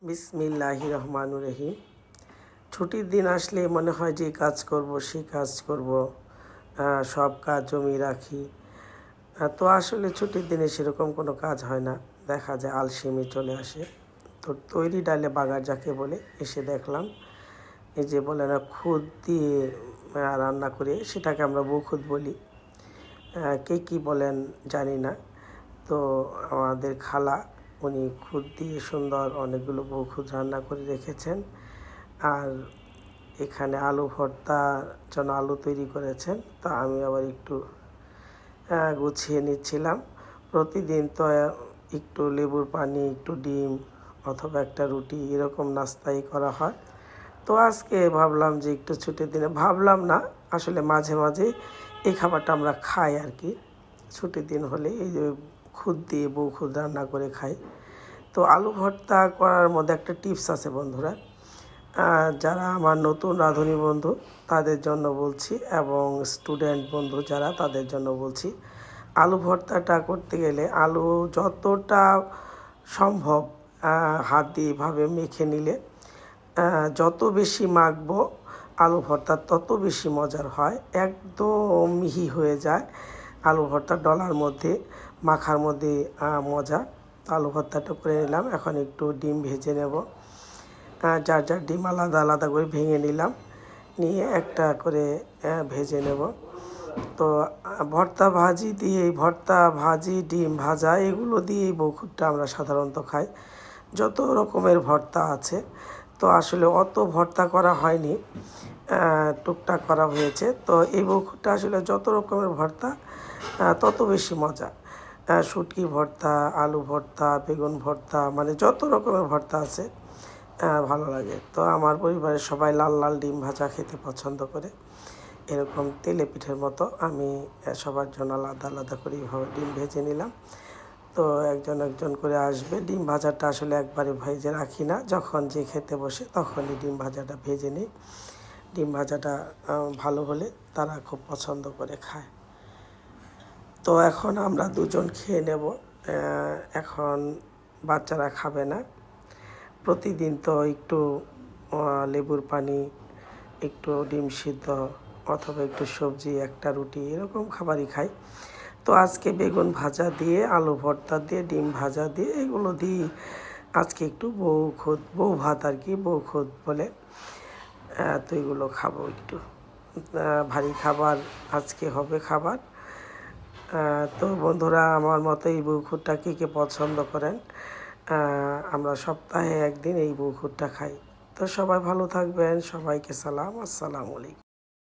বিসমিল্লাহির রহমানির রহিম। ছুটির দিন আসলে মনে হয় যে কাজ করব সেই কাজ করব, সব কাজ জমিয়ে রাখি। তো আসলে ছুটির দিনে সেরকম কোনো কাজ হয় না, দেখা যায় আলসেমি চলে আসে। তো তৈরি ডালে বাগার যাকে বলে, এসে দেখলাম এই যে বলে না খুদ দিয়ে রান্না করে, সেটাকে আমরা বউখুদ বলি। কে কী বলেন জানি না। তো আমাদের খালা উনি খুদ দিয়ে সুন্দর অনেকগুলো বউখুদ রান্না করে রেখেছেন। আর এখানে আলু ভর্তার জন্য আলু তৈরি করেছেন। তো আমি আবার একটু গুছিয়ে নিচ্ছিলাম। প্রতিদিন তো একটু লেবুর পানি, একটু ডিম অথবা একটা রুটি এরকম নাস্তাই করা হয়। তো আজকে ভাবলাম যে একটু ছুটির দিনে, ভাবলাম না আসলে মাঝে মাঝে এই খাবারটা আমরা খাই আর কি। ছুটির দিন হলে এই যে খুদ দিয়ে বউখুদ রান্না করে খাই। তো আলু ভর্তা করার মধ্যে একটা টিপস আছে বন্ধুরা, যারা আমার নতুন রাঁধুনি বন্ধু তাদের জন্য বলছি, এবং স্টুডেন্ট বন্ধু যারা তাদের জন্য বলছি। আলু ভর্তাটা করতে গেলে আলু যতটা সম্ভব হাত দিয়ে এভাবে মেখে নিলে, যত বেশি মাখবো আলু ভর্তা তত বেশি মজার হয়, একদম মিহি হয়ে যায় আলু ভর্তা ডলার মধ্যে মাখার মধ্যে মজা। আলু ভর্তাটা করে নিলাম। এখন একটু ডিম ভেজে নেব। যার যার ডিম আলাদা আলাদা করে ভেঙে নিলাম, নিয়ে একটা করে ভেজে নেব। তো ভর্তা ভাজি ডিম ভাজা এগুলো দিয়েই বউখুদটা আমরা সাধারণত খাই। যত রকমের ভর্তা আছে, তো আসলে অত ভর্তা করা হয়নি, টুকটাক করা হয়েছে। তো এই বউখুদটা আসলে যত রকমের ভর্তা তত বেশি মজা। শুটকি ভর্তা, আলু ভর্তা, বেগুন ভর্তা, মানে যত রকমের ভর্তা আছে ভালো লাগে। তো আমার পরিবারের সবাই লাল লাল ডিম ভাজা খেতে পছন্দ করে। এরকম তেলে পিঠের মতো আমি সবার জন্য আলাদা আলাদা করে এইভাবে ডিম ভেজে নিলাম। তো একজন একজন করে আসবে। ডিম ভাজাটা আসলে একবারে ভেজে রাখি না, যখন যে খেতে বসে তখনই ডিম ভাজাটা ভেজে নিই। ডিম ভাজাটা ভালো হলে তারা খুব পছন্দ করে খায়। তো এখন আমরা দুজন খেয়ে নেব। এখন বাচ্চারা খাবে না। প্রতিদিন তো একটু লেবুর পানি, একটু ডিম সিদ্ধ অথবা একটু সবজি, একটা রুটি এরকম খাবারই খাই। তো আজকে বেগুন ভাজা দিয়ে, আলু ভর্তা দিয়ে, ডিম ভাজা দিয়ে, এগুলো দিয়ে আজকে একটু বউ ভাত আর কি, বউখুদ বলে। তো এগুলো খাবো, একটু ভারী খাবার আজকে হবে খাবার। তো বন্ধুরা, আমার মতো এই বউখুদটা কে পছন্দ করেন? আমরা সপ্তাহে একদিন এই বউখুদটা খাই। তো সবাই ভালো থাকবেন, সবাইকে সালাম, আসসালামু আলাইকুম।